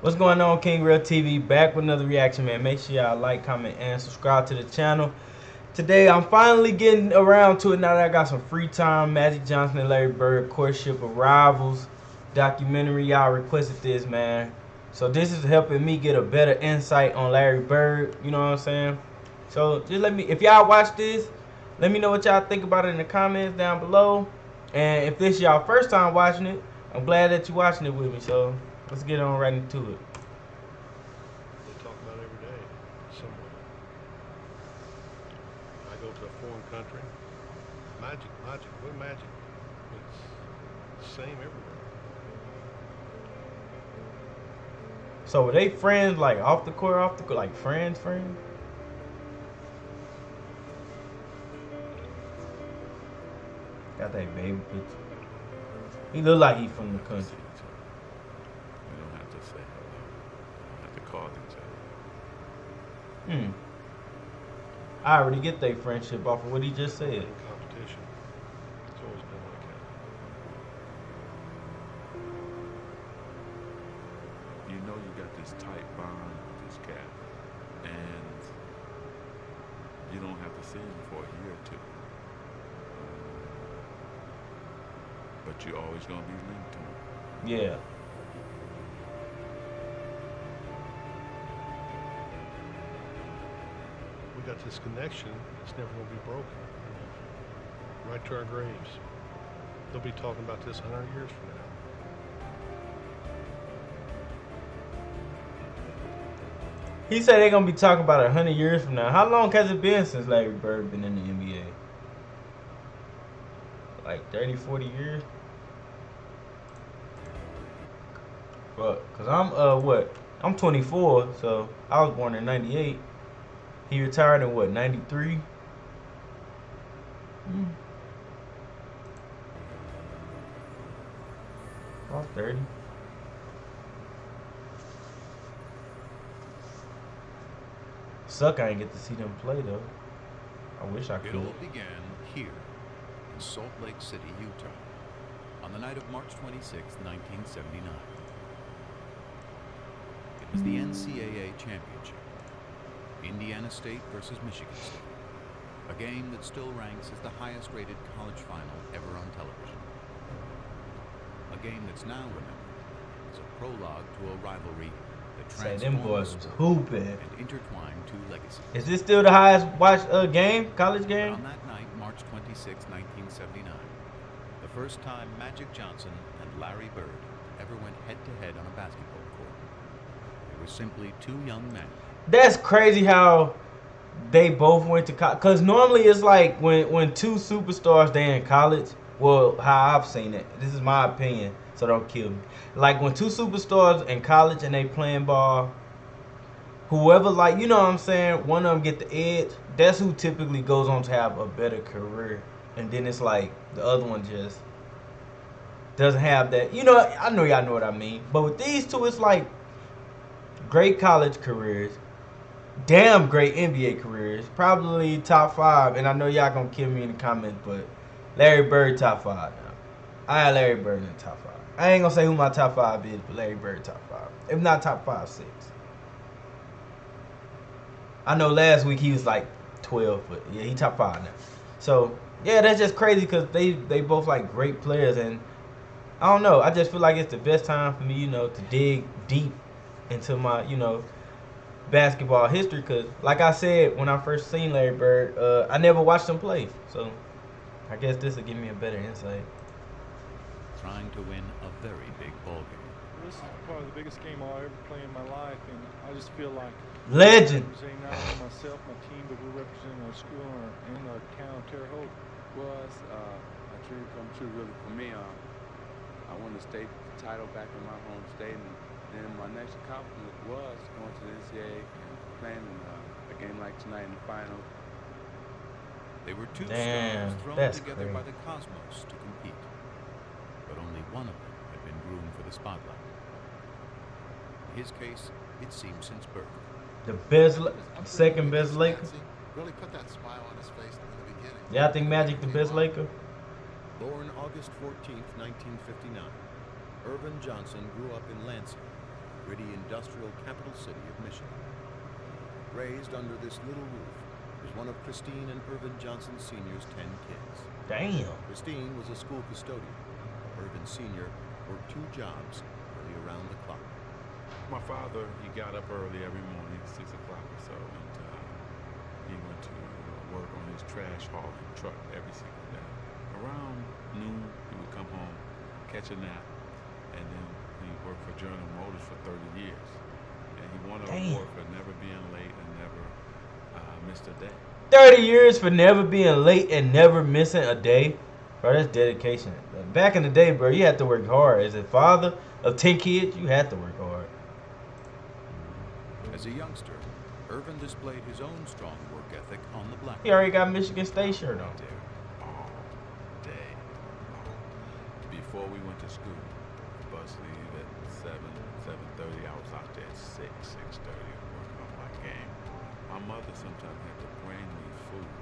What's going on, King Real TV? Back with another reaction, man. Make sure y'all like, comment, and subscribe to the channel. Today, I'm finally getting around to it now that I got some free time. Magic Johnson and Larry Bird, Courtship of Rivals documentary. Y'all requested this, man. So this is helping me get a better insight on Larry Bird. You know what I'm saying? So just let me, if y'all watch this, let me know what y'all think about it in the comments down below. And if this is y'all first time watching it, I'm glad that you're watching it with me. So let's get on right into it. They talk about every day somewhere. I go to a foreign country. Magic. What magic? It's the same everywhere. So were they friends, like off the court, like friends? Got that baby picture. He look like he from the country. We don't have to say hello. We don't have to call each other. I already get their friendship off of what he just said. Competition. It's always been like that. You know you got this tight bond with this cat, and you don't have to see him for a year or two. But you're always gonna be linked to him. Yeah. We got this connection. It's never going to be broken. Right to our graves. They'll be talking about this 100 years from now. He said they're gonna be talking about 100 years from now. How long has it been since Larry Bird been in the NBA? Like 30, 40 years? Well, cause I'm 24, so I was born in 98. He retired in what, 93? I was 30. Suck I ain't get to see them play though. I wish I could. It all began here in Salt Lake City, Utah, on the night of March 26, 1979. It was the NCAA championship, Indiana State versus Michigan State, a game that still ranks as the highest rated college final ever on television. A game that's now remembered as a prologue to a rivalry that Say them boys was transformed hooping. and intertwined two legacies. Is this still the highest watched game, college But game? on that night, March 26, 1979, the first time Magic Johnson and Larry Bird ever went head-to-head on a basketball court. They were simply two young men. That's crazy how they both went to college. Cause normally it's like when two superstars they in college. Well, how I've seen it. This is my opinion, so don't kill me. Like when two superstars in college and they playing ball, whoever, like, you know what I'm saying, one of them get the edge. That's who typically goes on to have a better career. And then it's like the other one just doesn't have that. You know, I know y'all know what I mean. But with these two, it's like great college careers, damn great NBA careers, probably top 5. And I know y'all gonna kill me in the comments, but Larry Bird top 5 now. I had Larry Bird in the top 5. I ain't gonna say who my top 5 is, but Larry Bird top 5. If not top 5, 6. I know last week he was like 12, but yeah, he top 5 now. So yeah, that's just crazy because they both like great players, and I don't know. I just feel like it's the best time for me, you know, to dig deep into my, you know, basketball history. Because like I said, when I first seen Larry Bird, I never watched him play. So I guess this will give me a better insight. Trying to win a very big ball game. This is probably the biggest game I'll ever play in my life, and I just feel like Legend. representing not only myself, my team, but we're representing our school and our town, Terre Haute. Was a dream come true really for me. I won the state title back in my home state, and then my next accomplishment was going to the NCAA and playing in a game like tonight in the final. They were two Damn, stars thrown that's together by crazy. the cosmos to compete, but only one of them had been groomed for the spotlight. In his case, it seemed since birth. The best, second best Laker. Really put that smile on his face in the beginning. Yeah, I think Magic the best Laker. Born August 14, 1959, Irvin Johnson grew up in Lansing, gritty industrial capital city of Michigan. Raised under this little roof, was one of Christine and Irvin Johnson Sr.'s 10 kids. Damn. Christine was a school custodian. Irvin Sr. worked 2 jobs early around the clock. My father, he got up early every morning, 6 o'clock or so, and he went to work on his trash hauling truck every single day. Around noon, he would come home, catch a nap, and then he worked for General Motors for 30 years. And he won an award for never being late and never missed a day. 30 years for never being late and never missing a day? Bro, that's dedication. Back in the day, bro, you had to work hard. As a father of 10 kids, you had to work hard. As a youngster, Irvin displayed his own strong work ethic on the blackboard. He already got Michigan State shirt on. All day long. Before we went to school, bus leave at 7:30. I was out there at 6:30 working on my game. My mother sometimes had to bring me food,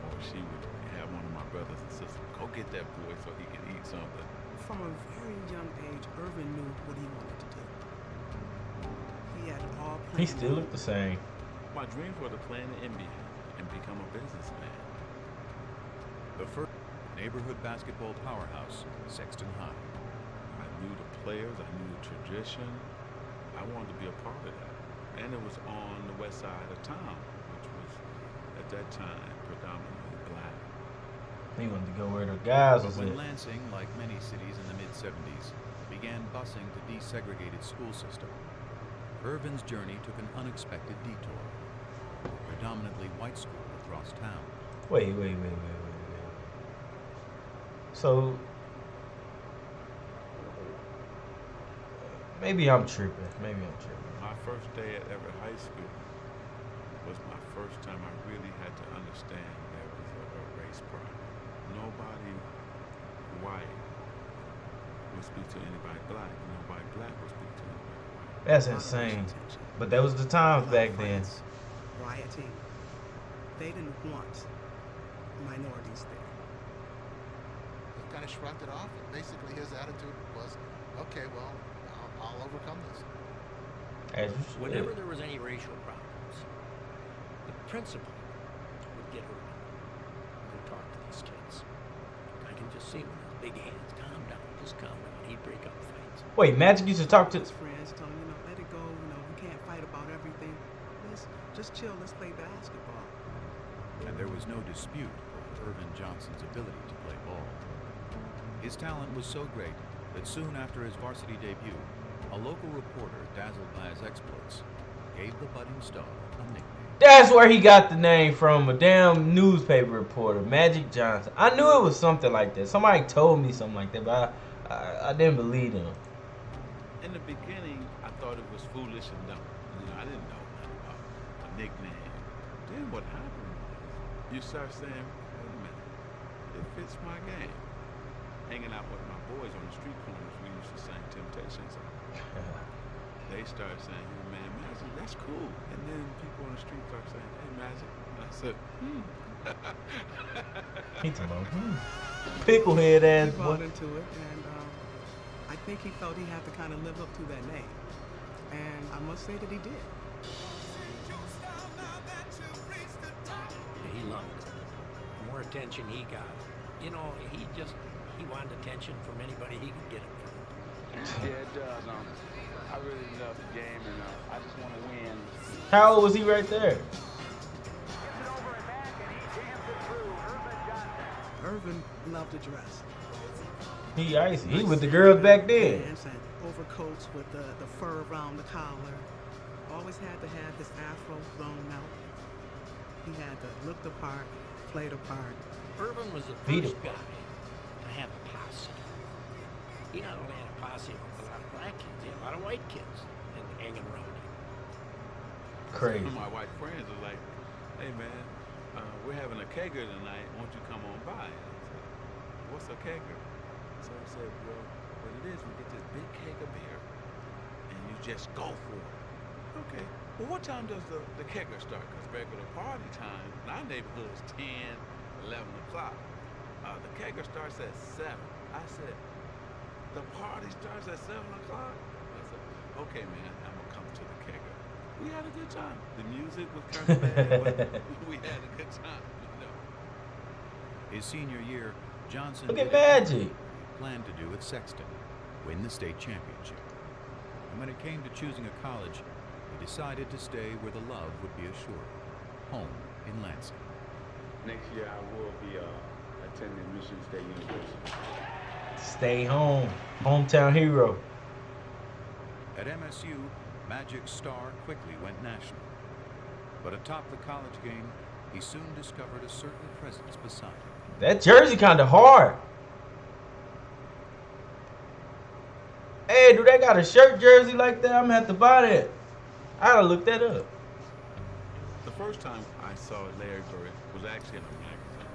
or she would have one of my brothers and sisters go get that boy so he could eat something. From a very young age, Irvin knew what he wanted to do. He had all plans. He still looked the same. My dreams were to play in the NBA and become a businessman. The first neighborhood basketball powerhouse, Sexton High. I knew the players, I knew the tradition. I wanted to be a part of that. And it was on the west side of town, which was, at that time, predominantly black. He wanted to go where the guys was When at. Lansing, like many cities in the mid-70s, began busing the desegregated school system, Irvin's journey took an unexpected detour. A predominantly white school across town. Wait. So, maybe I'm tripping. My first day at Everett High School was my first time I really had to understand there was a race problem. Nobody white would speak to anybody black, and nobody black would speak to anybody white. That's insane. But that was the times back then. Rioting. They didn't want minorities there. He kind of shrugged it off, and basically his attitude was, okay, well, I'll overcome this. As you should. Whenever there was any racial problems, the principal would get Irvin and go talk to these kids. I can just see him with his big hands. Calm down, just calm down. He'd break up fights. Wait, Magic used to talk to. His friends told him, let it go. We can't fight about everything. Let's just chill. Let's play basketball. And there was no dispute over Irvin Johnson's ability to play ball. His talent was so great that soon after his varsity debut, a local reporter, dazzled by his exploits, gave the budding star a nickname. That's where he got the name from, a damn newspaper reporter, Magic Johnson. I knew it was something like that. Somebody told me something like that, but I didn't believe them. In the beginning, I thought it was foolish and dumb. I didn't know nothing about a nickname. Then what happened was, you start saying, wait a minute, it fits my game. Hanging out with my boys on the street corners, we used to sing Temptation songs. They started saying, hey man, Magic, that's cool. And then people on the street start saying, hey Magic. And I said, He told him, picklehead ass He boy. bought into it, and I think he felt he had to kind of live up to that name. And I must say that he did. He loved it. The more attention he got, he wanted attention from anybody he could get it from. Yeah, it does. I really love the game, and I just want to win. How old was he right there? Irvin loved to dress. He icy. He with the girls back then. Pants and overcoats with the fur around the collar. Always had to have his afro thrown out. He had to look the part, play the part. Irvin was the Beat first it. guy to have a posse. He not only had a posse with a lot of black kids, he had a lot of white kids hanging around him. Crazy. My white friends were like, hey man, we're having a kegger tonight. Won't you come on by? And I said, what's a kegger? So I said, well, what it is, we get this big keg of beer, and you just go for it. Okay. Well, what time does the kegger start? Because regular party time in our neighborhood is 10, 11 o'clock. The kegger starts at 7. I said, the party starts at 7 o'clock? I said, Okay, man, I'm gonna come to the kegger. We had a good time. The music was kind of bad, but we had a good time, you know. His senior year, Johnson Look did at everything Magic. he planned to do at Sexton, win the state championship. And when it came to choosing a college, he decided to stay where the love would be assured, home in Lansing. Next year I will be attending Michigan State University. Stay home. Hometown hero. At MSU, Magic's star quickly went national. But atop the college game, he soon discovered a certain presence beside him. That jersey kind of hard. Hey, do they got a shirt jersey like that? I'm gonna have to buy that. I gotta look that up. The first time I saw Larry Bird was actually in a magazine.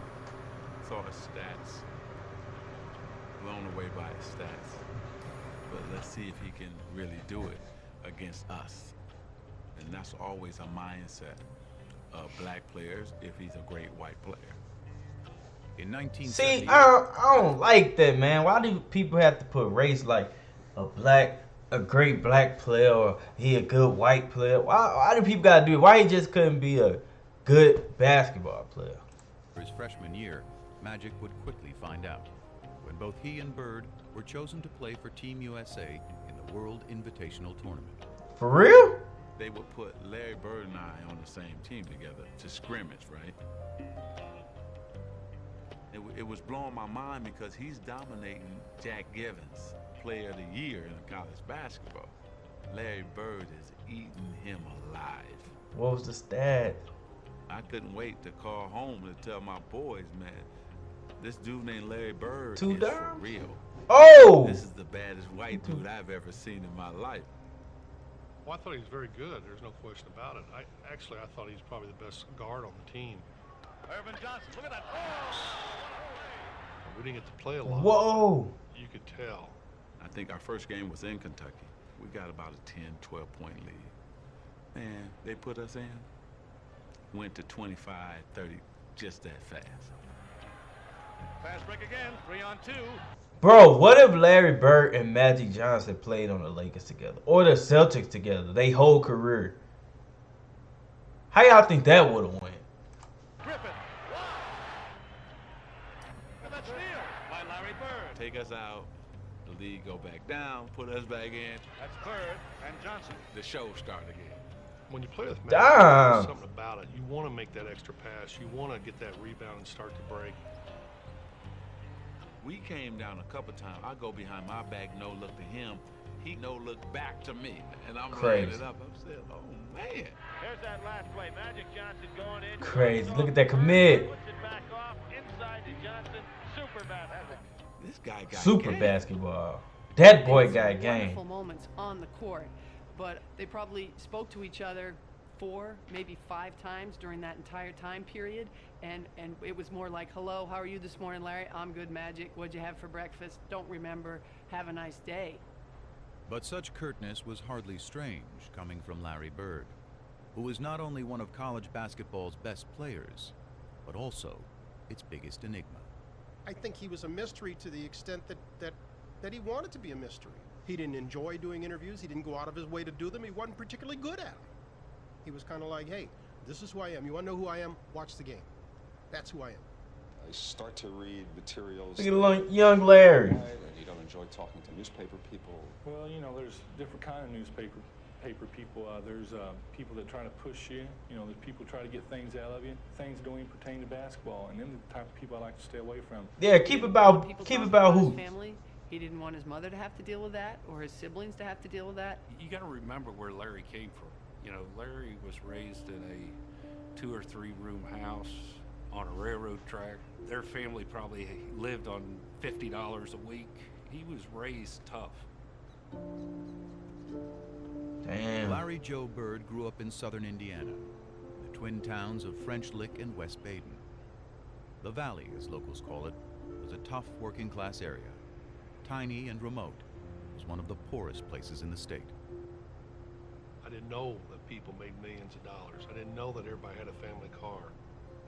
Saw his stats. Blown away by his stats. But let's see if he can really do it against us. And that's always a mindset of black players if he's a great white player. In 1978, See, I don't like that, man. Why do people have to put race like a great black player or he a good white player? Why do people gotta do it? Why he just couldn't be a good basketball player? for his freshman year, Magic would quickly find out when both he and Bird were chosen to play for Team USA in the World Invitational Tournament. For real? They would put Larry Bird and I on the same team together to scrimmage, right? It was blowing my mind because he's dominating Jack Givens, Player of the Year in college basketball. Larry Bird is eating him alive. What was the stat? I couldn't wait to call home to tell my boys, man, this dude named Larry Bird Two is for dimes? real. Oh! This is the baddest white dude I've ever seen in my life. Well, I thought he was very good. There's no question about it. I thought he was probably the best guard on the team. Irvin Johnson, look at that. We didn't get to play a lot. Whoa! You could tell. I think our first game was in Kentucky. We got about a 10, 12-point lead. Man, they put us in. Went to 25, 30, just that fast. Fast break again, 3-on-2. Bro, what if Larry Bird and Magic Johnson played on the Lakers together? Or the Celtics together, they whole career? How y'all think that would have went? Griffin. And that steal by Larry Bird. Take us out, the league go back down, put us back in. That's Bird and Johnson. The show start again. When you play with Magic, Damn. there's something about it. You want to make that extra pass. You want to get that rebound and start to break. We came down a couple times. I go behind my back, no look to him. He no look back to me. And I'm laying it up. I'm saying, oh, man. Here's that last play. Magic Johnson going in. Crazy. Look at that commit. Puts it back off inside to Johnson. Super basketball. This guy got Super game. basketball. That boy Some got game. wonderful moments on the court, but they probably spoke to each other 4, maybe 5 times during that entire time period, and it was more like, hello, how are you this morning, Larry? I'm good, Magic. What'd you have for breakfast? Don't remember. Have a nice day. But such curtness was hardly strange coming from Larry Bird, who was not only one of college basketball's best players, but also its biggest enigma. I think he was a mystery to the extent that he wanted to be a mystery. He didn't enjoy doing interviews. He didn't go out of his way to do them. He wasn't particularly good at them. He was kind of like, hey, this is who I am. You want to know who I am? Watch the game. That's who I am. I start to read materials. Look at young Larry. And you don't enjoy talking to newspaper people. Well, you know, there's different kind of newspaper people. There's people that try to push you. You know, there's people try to get things out of you. Things don't even pertain to basketball, and them are the type of people I like to stay away from. Yeah, keep about his who? family. He didn't want his mother to have to deal with that, or his siblings to have to deal with that. You got to remember where Larry came from. You know, Larry was raised in a 2 or 3 room house on a railroad track. Their family probably lived on $50 a week. He was raised tough. Damn. Larry Joe Bird grew up in southern Indiana, in the twin towns of French Lick and West Baden. The Valley, as locals call it, was a tough working class area. Tiny and remote, it was one of the poorest places in the state. I didn't know that people made millions of dollars. I didn't know that everybody had a family car.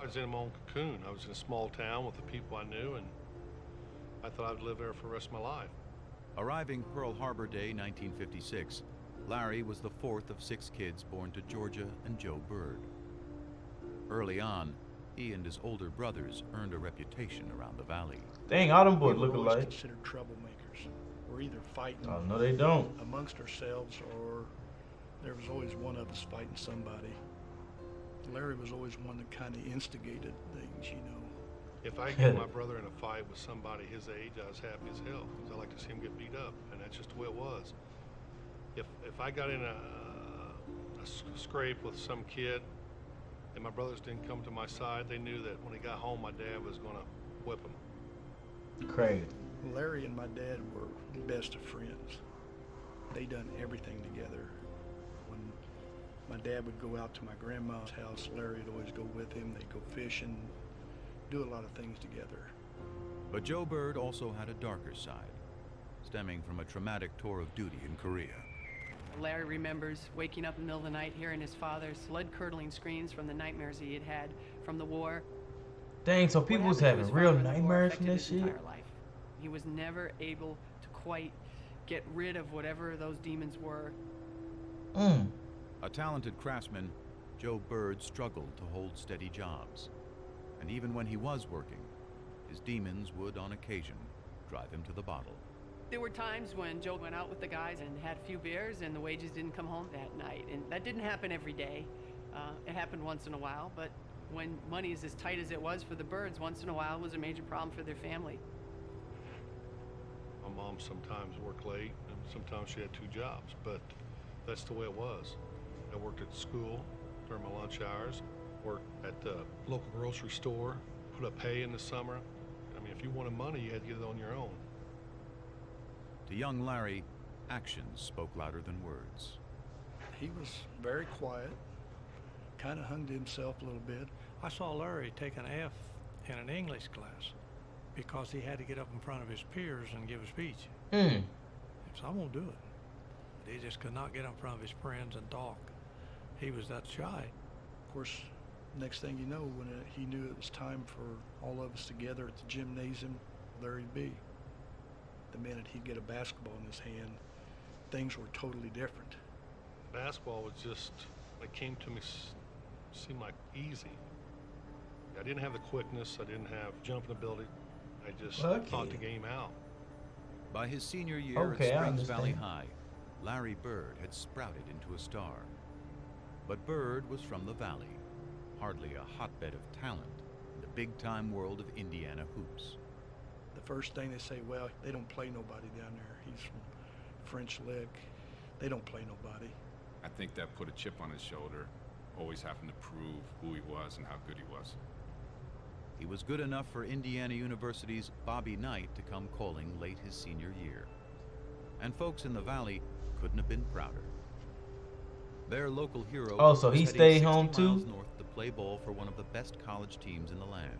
I was in my own cocoon. I was in a small town with the people I knew, and I thought I'd live there for the rest of my life. Arriving Pearl Harbor Day 1956, Larry was the fourth of 6 kids born to Georgia and Joe Bird. Early on, he and his older brothers earned a reputation around the valley. Dang, all them boys We were look always alike. considered troublemakers. We're either fighting Oh, no, they don't. amongst ourselves, or there was always one of us fighting somebody. Larry was always one that kind of instigated things, you know. If I get my brother in a fight with somebody his age, I was happy as hell, because I like to see him get beat up, and that's just the way it was. If I got in a scrape with some kid, and my brothers didn't come to my side, they knew that when he got home, my dad was gonna whip him. Crazy. Larry and my dad were best of friends. They done everything together. When my dad would go out to my grandma's house, Larry would always go with him. They'd go fishing, do a lot of things together. But Joe Bird also had a darker side, stemming from a traumatic tour of duty in Korea. Larry remembers waking up in the middle of the night hearing his father's blood-curdling screams from the nightmares he had had from the war. Dang, so people was having real nightmares from this shit? Life. He was never able to quite get rid of whatever those demons were. A talented craftsman, Joe Bird struggled to hold steady jobs. And even when he was working, his demons would on occasion drive him to the bottle. There were times when Joe went out with the guys and had a few beers and the wages didn't come home that night. And that didn't happen every day. It happened once in a while, but when money is as tight as it was for the Birds, once in a while was a major problem for their family. My mom sometimes worked late, and sometimes she had 2 jobs, but that's the way it was. I worked at school during my lunch hours, worked at the local grocery store, put up hay in the summer. I mean, if you wanted money, you had to get it on your own. To young Larry, actions spoke louder than words. He was very quiet, kind of hung to himself a little bit. I saw Larry take an F in an English class because he had to get up in front of his peers and give a speech. So I won't do it. But he just could not get in front of his friends and talk. He was that shy. Of course, next thing you know, when he knew it was time for all of us together at the gymnasium, there he'd be. The minute he'd get a basketball in his hand, things were totally different. Basketball was just, it came to me, seemed like easy. I didn't have the quickness, I didn't have jumping ability. I just thought the game out. By his senior year at Springs Valley High, Larry Bird had sprouted into a star. But Bird was from the valley, hardly a hotbed of talent in the big-time world of Indiana hoops. The first thing they say, well, they don't play nobody down there. He's from French Lick. They don't play nobody. I think that put a chip on his shoulder, always having to prove who he was and how good he was. He was good enough for Indiana University's Bobby Knight to come calling late his senior year. And folks in the valley couldn't have been prouder. Their local hero so he was stayed heading home 60 miles too? north to play ball for one of the best college teams in the land.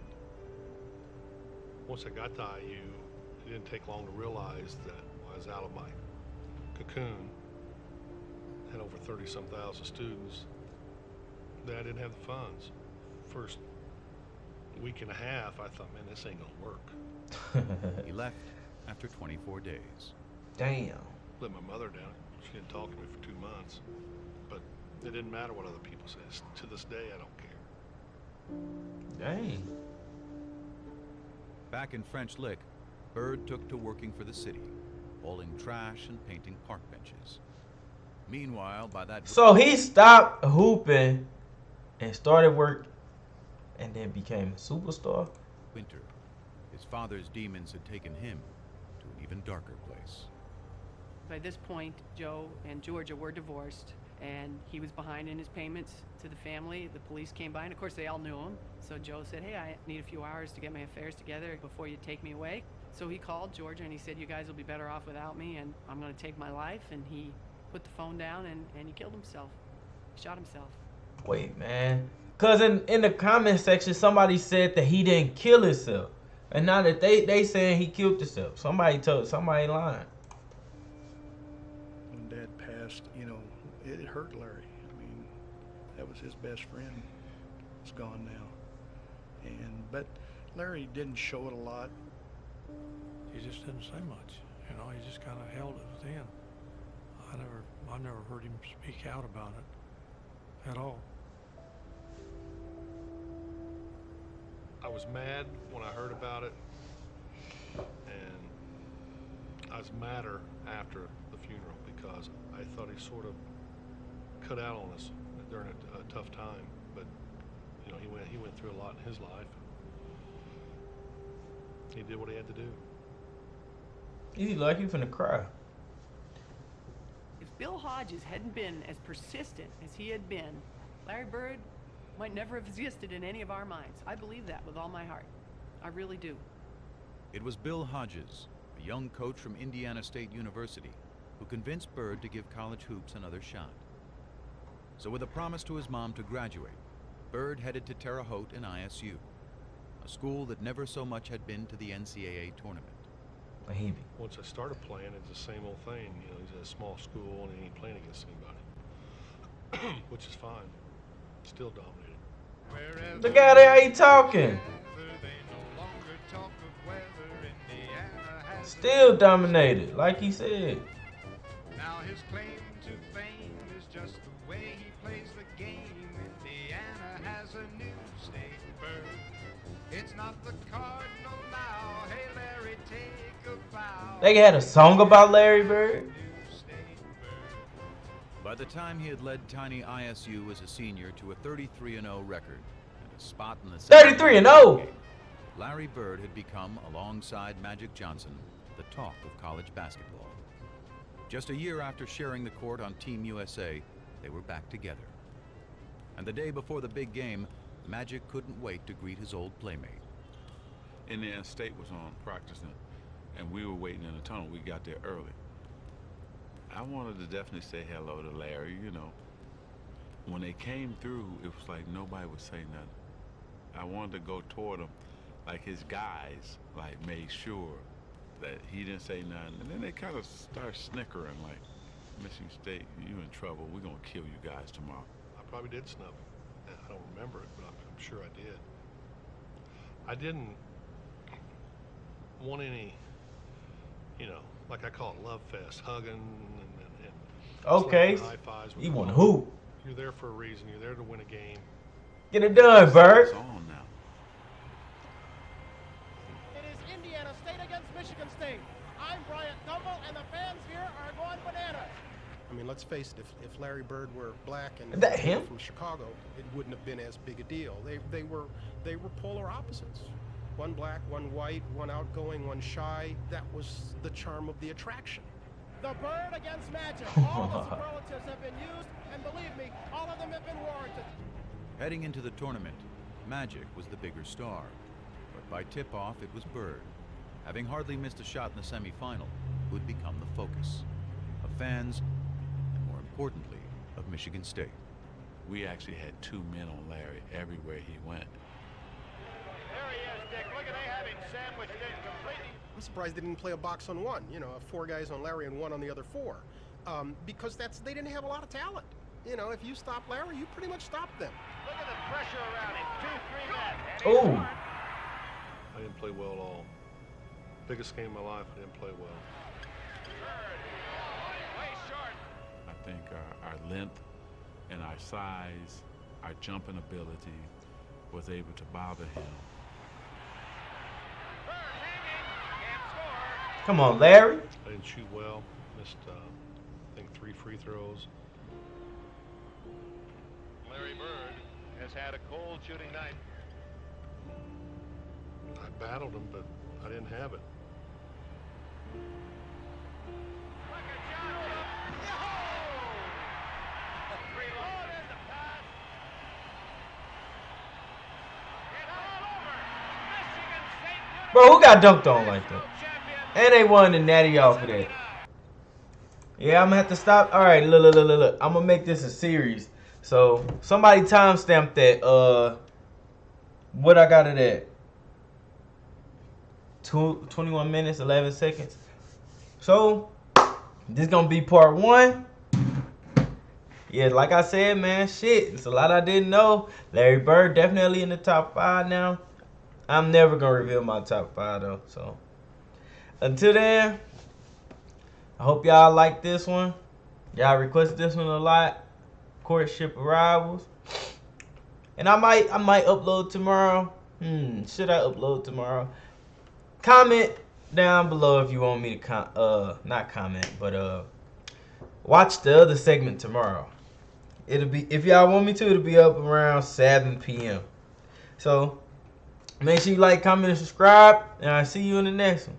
Once I got to IU, it didn't take long to realize that I was out of my cocoon, had over 30-some thousand students, that I didn't have the funds. First week and a half, I thought, man, this ain't gonna work. He left after 24 days. Damn. Let my mother down. She didn't talk to me for 2 months. But it didn't matter what other people said. To this day, I don't care. Dang. Back in French Lick, Bird took to working for the city, hauling trash and painting park benches. Meanwhile, by that... So he stopped hooping and started work and then became a superstar? Winter, his father's demons had taken him to an even darker place. By this point, Joe and Georgia were divorced, and he was behind in his payments to the family. The police came by, and of course they all knew him. So Joe said, hey, I need a few hours to get my affairs together before you take me away. So he called Georgia, and he said, you guys will be better off without me, and I'm going to take my life. And he put the phone down, and he killed himself. He shot himself. Wait, man. Because in the comment section, somebody said that he didn't kill himself. And now that they saying he killed himself. Somebody lying. When Dad passed, you know, it hurt Larry. I mean, that was his best friend. He's gone now. But Larry didn't show it a lot. He just didn't say much. You know, he just kind of held it within. I never heard him speak out about it at all. I was mad when I heard about it, and I was madder after the funeral because I thought he sort of cut out on us during a tough time. But you know, he went through a lot in his life. He did what he had to do. He like he finna cry. If Bill Hodges hadn't been as persistent as he had been, Larry Bird might never have existed in any of our minds. I believe that with all my heart. I really do. It was Bill Hodges, a young coach from Indiana State University, who convinced Bird to give college hoops another shot. So with a promise to his mom to graduate, Bird headed to Terre Haute in ISU, a school that never so much had been to the NCAA tournament. Once I started playing, it's the same old thing. You know, he's at a small school and he ain't playing against anybody, which is fine. Still dominated. Look at how he talking. Still dominated, like he said. Now his claim to fame is just the way he plays the game. Indiana has a new state bird. It's not the Cardinal now. Hey Larry, take a bow. They had a song about Larry Bird. By the time he had led tiny ISU as a senior to a 33-0 record and a spot in the 33-0. Larry Bird had become, alongside Magic Johnson, the talk of college basketball. Just a year after sharing the court on Team USA, they were back together. And the day before the big game, Magic couldn't wait to greet his old playmate. Indiana State was on practicing, and we were waiting in the tunnel. We got there early. I wanted to definitely say hello to Larry, you know. When they came through, it was like nobody would say nothing. I wanted to go toward him, like his guys, like made sure that he didn't say nothing. And then they kind of start snickering, like, Michigan State, you in trouble. We're going to kill you guys tomorrow. I probably did snub him. I don't remember it, but I'm sure I did. I didn't want any, you know, like I call it love fest, hugging and Okay. high fives. He want to hoop. You're there for a reason. You're there to win a game. Get it done, Bird. It's on now. It is Indiana State against Michigan State. I'm Bryant Gumbel, and the fans here are going bananas. I mean, let's face it, if Larry Bird were black and Is that him? from Chicago, it wouldn't have been as big a deal. They were polar opposites. One black, one white, one outgoing, one shy. That was the charm of the attraction. The Bird against Magic. All the superlatives have been used, and believe me, all of them have been warranted. Heading into the tournament, Magic was the bigger star. But by tip-off, it was Bird, having hardly missed a shot in the semifinal, who had become the focus of fans, and more importantly, of Michigan State. We actually had two men on Larry everywhere he went. There he is, Dick. Look at they have him sandwiched in completely. I'm surprised they didn't play a box on one. You know, 4 guys on Larry and 1 on the other 4, because they didn't have a lot of talent. You know, if you stop Larry, you pretty much stop them. Look at the pressure around him. 2-3 men. Oh. I didn't play well at all. Biggest game of my life, I didn't play well. Way short. I think our length and our size, our jumping ability was able to bother him. Come on, Larry. I didn't shoot well. Missed, I think, 3 free throws. Larry Bird has had a cold shooting night. I battled him, but I didn't have it. Bro, who got dunked on like that? And they won the natty off of that. Yeah, I'm gonna have to stop. All right, look. I'm gonna make this a series. So somebody timestamped that. What I got it at? 21 minutes, 11 seconds. So this gonna be part 1. Yeah, like I said, man, shit, it's a lot I didn't know. Larry Bird definitely in the top 5 now. I'm never gonna reveal my top 5 though. So until then, I hope y'all like this one. Y'all requested this one a lot. Courtship Arrivals. And I might upload tomorrow. Should I upload tomorrow? Comment down below if you want me to not comment, but watch the other segment tomorrow. It'll be, if y'all want me to, it'll be up around 7 p.m. So make sure you like, comment, and subscribe, and I'll see you in the next one.